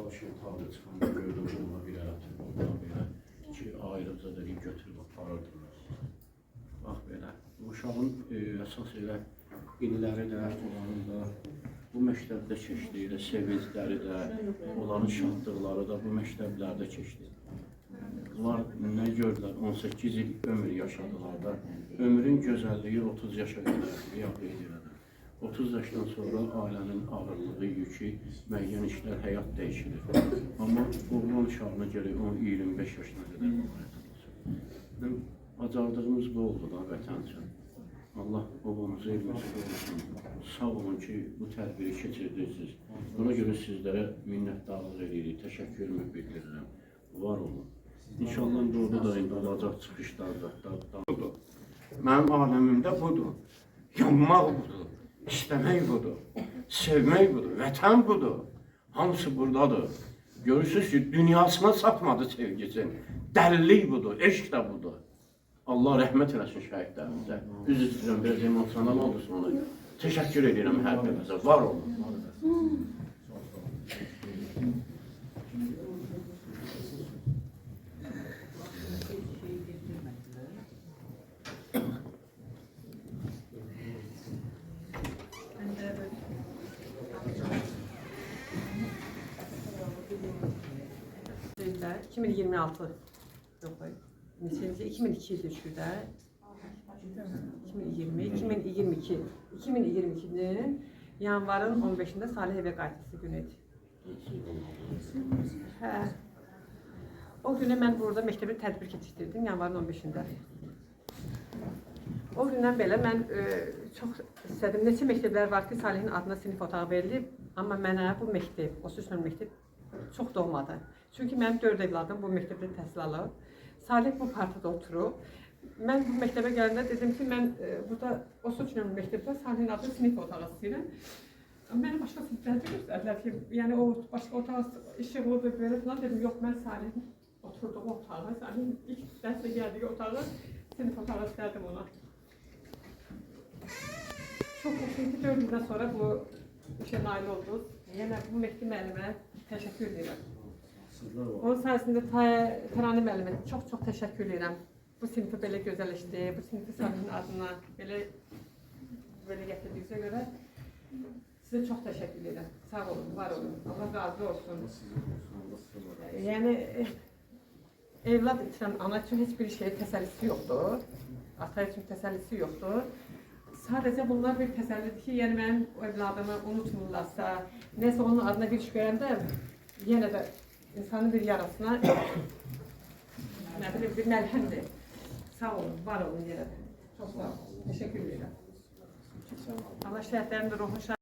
çalışıb tabi çıxanda gördüm onunla bir ələt. Onunla belə ki, ayrıca da götürüb aparırdılar. Bax belə, uşağın əsas elə illəri də, onların da bu məktəbdə keçdi, sevincləri də, onların şadlıqları da bu məktəblərdə keçdi. Bunlar nə gördülər? 18 il ömür yaşadılar da, ömrün gözəlliyi 30 yaşa qədərdir, ya qeyd elədim. 30 yaşdan sonra ailənin ağırlığı, yükü, müəyyən işlər, həyat dəyişilir. Amma oğlan uşağına gəlir 10-25 yaşına qədər bu həyat olsun. Bacardığımız bu oldu da vətən üçün. Allah babamızı elməsi olsun. Sağ olun ki, bu tədbiri keçirdirsiniz. Buna görə sizlərə minnətdarlıq edirik, təşəkkürümü bildirirəm. Var olun. İnşallah doğru da indi olacaq çıxışlar da. Budur. Mənim aləmimdə budur. Yanmaq budur. İstəmək budur. Sevmək budur. Vətən budur. Hamısı buradadır. Görürsünüz ki, dünyasına satmadı sevgisi. Dəlilik budur. Eşq də budur. Allah rəhmət eləsin şəhidlərimizə. Üz istəyirəm, biraz emosional oldu sonra. Təşəkkür edirəm hər birinizə. Var olun. Şeyler, 2026 yok, 2002 idi şurada. 2022'nin yanvarın 15'inde Salih eve qayıtdısı günüydü. O günü mən burada məktəbdə tədbir keçirdirdim yanvarın 15'ində. O gündən belə mən çox istədim. Neçə məktəblər var ki, Salihin adına sinif otağı verilib, amma mənə bu məktəb, o sözlə məktəb çox doğmadı. Çünki mənim 4 evladım bu məktəbdə təhsil alıb. Salih bu partada oturub. Mən bu məktəbə gələndə dedim ki, mən burada o sözlə məktəbdə Salihin adına sinif otağı istəyirəm. Məni başqa siniflərdə göstərdilər ki, yəni o başqa otaq işıqlıdır, belə falan dedim. Yox, mən Salihin oturduğu otağı, Salihin ilk dərslə gəldiyi otağı sinif otağı istərdim ona. Çok mutluyum ki 4 ildən sonra bu işe nail olduk. Yenə bu Mehdi müəllimə təşəkkür edirəm. Onun sayəsində Tərani müəllimə çox təşəkkür edirəm. Bu sinifi belə gözəlləşdi, bu sinifi Salihin adına belə gətirdiyinizə görə sizə çox təşəkkür edirəm. Sağ olun, var olun, Allah razı olsun. Yəni evlad itirən ana üçün heç bir şey təsəllisi yoxdur, ata üçün təsəllisi yoxdur. Sadəcə bunlar bir təsəllidir ki, yəni mənim evladımı unutmurlarsa, nəsə onun adına bir iş görəndə yenə də insanın bir yarasına nə bilim, bir məlhəmdir. Sağ olun, var olun yenə də. Çox sağ olun. Təşəkkür edirəm. Allah şəhidlərin ruhu şəhid.